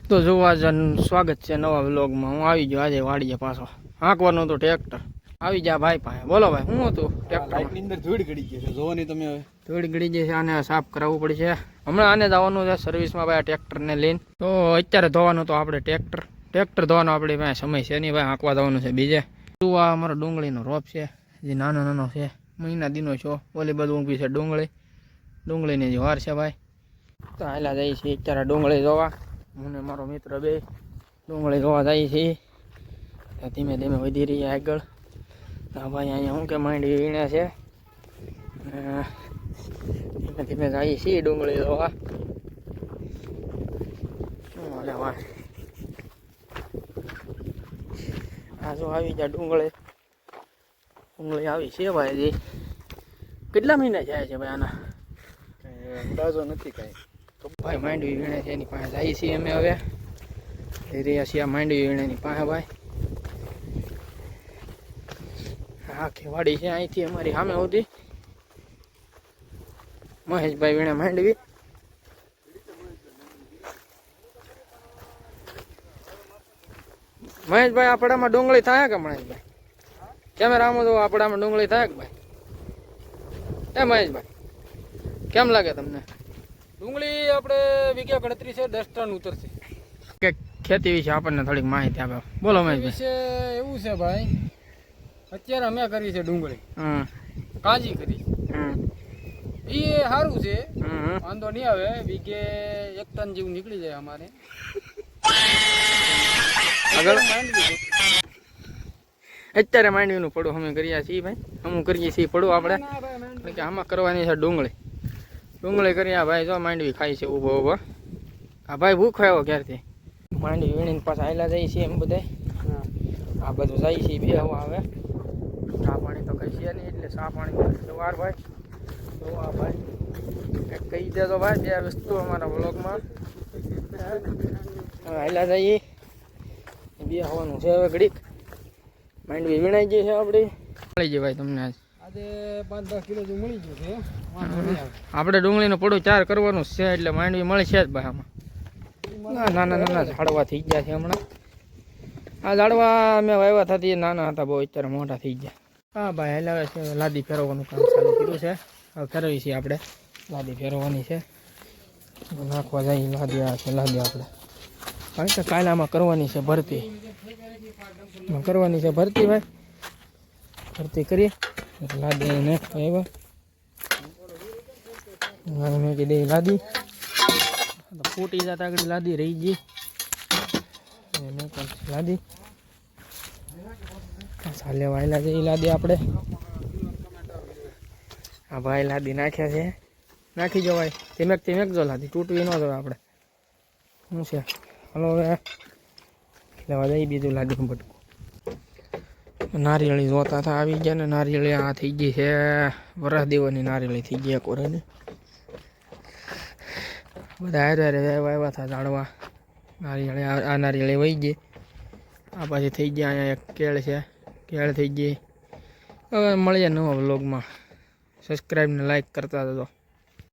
તો જોવા જન સ્વાગત છે નવા વ્લોગમાં. હું આવી ગયો આજે વાડીએ પાછો. હાંકવાનું તો ટ્રેક્ટર આવી જા ભાઈ પાસે. બોલો ભાઈ, શું હતું ટ્રેક્ટરની અંદર? ધૂળ ગળી ગઈ છે, જોવાની તમે. હવે ધૂળ ગળી ગઈ છે, આને સાફ કરાવવું પડશે. હમણાં આને જવાનું છે સર્વિસમાં ભાઈ ટ્રેક્ટરને લઈને. તો અત્યારે ધોવાનું તો આપણે ટ્રેક્ટર ધોવાનો આપણે ભાઈ સમય છે નહીં ભાઈ, હાંકવા જવાનું છે બીજે. શું આ અમારો ડુંગળીનો રોપ છે જે નાનો નાનો છે, મહિના દીનો છો. ઓલી બધું ઊંઘી છે ડુંગળીની જે વાર છે ભાઈ. તો હાલા જઈએ છીએ અત્યારે ડુંગળી જોવા. હું ને મારો મિત્ર બે ડુંગળી જોવા જઈએ છીએ. ધીમે ધીમે વધી રહી આગળ. હા ભાઈ, અહીંયા શું કે માંડવી વીણે છે. ધીમે ધીમે જઈએ છીએ ડુંગળી જોવા. શું હાલે ભાઈ? આ જો આવી જાય ડુંગળી આવી છે ભાઈ. હજી કેટલા મહિના જાય છે ભાઈ આના? અંદાજો નથી કાંઈ. ભાઈ માંડવી વીણે છે એની પાસે જઈએ છીએ અમે. હવે જઈ રહ્યા છીએ માંડવી વીણેની પાસે ભાઈ. આખી વાડી છે અહીંથી અમારી સામે સુધી. મહેશભાઈ વીણે માંડવી. મહેશભાઈ આપણામાં ડુંગળી થાય કે? મહેશભાઈ કેમેરામાં તો આપણામાં ડુંગળી થાય કે ભાઈ? એ મહેશભાઈ કેમ લાગે તમને? ડુંગળી આપણે વીઘે ગણતરી છે 10 ટન ઉતરશે. કે ખેતી વિશે આપણને થોડીક માહિતી આપો. બોલો મહેશભાઈ. વિશે એવું છે ભાઈ, અત્યારે અમે કરી છે ડુંગળી કાજી કરી. એ સારું છે, વાંધો નહીં આવે. વીઘે 1 ટન જેવું નીકળી જાય અમારે. આગળ અત્યારે માંડવીનું પડું અમે કરીએ છીએ ભાઈ. અમુક કરીએ છીએ પડું આપણે કે આમાં કરવાની છે ડુંગળી કરી. આ ભાઈ જો માંડવી ખાઈ છે ઊભો. આ ભાઈ ભૂખ આવ્યો ક્યારથી. માંડવી વીણીને પાછા આયલા જઈએ છીએ એમ બધા. આ બધું જાય છે બે હવા. હવે ચા પાણી તો કઈ છે નહીં, એટલે ચા પાણી વાર ભાઈ. તો આ ભાઈ કંઈક કહી દેજો ભાઈ બે વસ્તુ અમારા બ્લોગમાં. હવે આયલા જઈએ બે હવાનું છે. હવે ઘડીક માંડવી વીણાઈ ગઈ છે આપણી. મળી જાય ભાઈ તમને આજે 5-10 કિલો જેવું મળી ગયું છે. આપણે ડુંગળીનું પડું 4 કરવાનું છે, એટલે માંડવી મળી છે જ ભાઈ. આમાં નાના ઝાડવા થઈ ગયા છે હમણાં. આ ઝાડવા અમે વાવ્યા થતી નાના હતા બહુ, અત્યારે મોટા થઈ ગયા. હા ભાઈ હલાવે છે. લાદી ફેરવવાનું કામ ચાલુ કર્યું છે. હવે ફેરવી છીએ આપણે. લાદી ફેરવવાની છે, નાખવા જાય લાદી. આ છે લાદી આપણે. કારણ કે કાલે આમાં કરવાની છે ભરતી ભાઈ. ભરતી કરીએ લાદી નાખવા આવ્યા. મેં કીધી લાદી ફૂટી જતા આગળ લાદી રહી ગઈ. લાદી ચાલે વાયલા જઈ લાદી આપણે. હા ભાઈ લાદી નાખ્યા છે. નાખી જો ભાઈ. ધીમેક જો લાદી તૂટવી ન જોઈએ આપણે. શું છે હલો હવે લેવા જઈએ બીજું લાદીનું બટકું. નારિયેળી જોતા હતા આવી ગયા ને. નારિયેળી આ થઈ ગઈ છે વરસ દેવાની નારિયેળી થઈ ગઈ એક વરસની. બધા હારે આવ્યા હતા ઝાડવા નારિયેળી. આ નારિયેળી વહી ગઈ. આ પાછી થઈ ગયા. અહીંયા એક કેળ છે, કેળ થઈ ગઈ. હવે મળીએ નવા વ્લોગમાં. સબસ્ક્રાઈબ ને લાઈક કરતા જજો.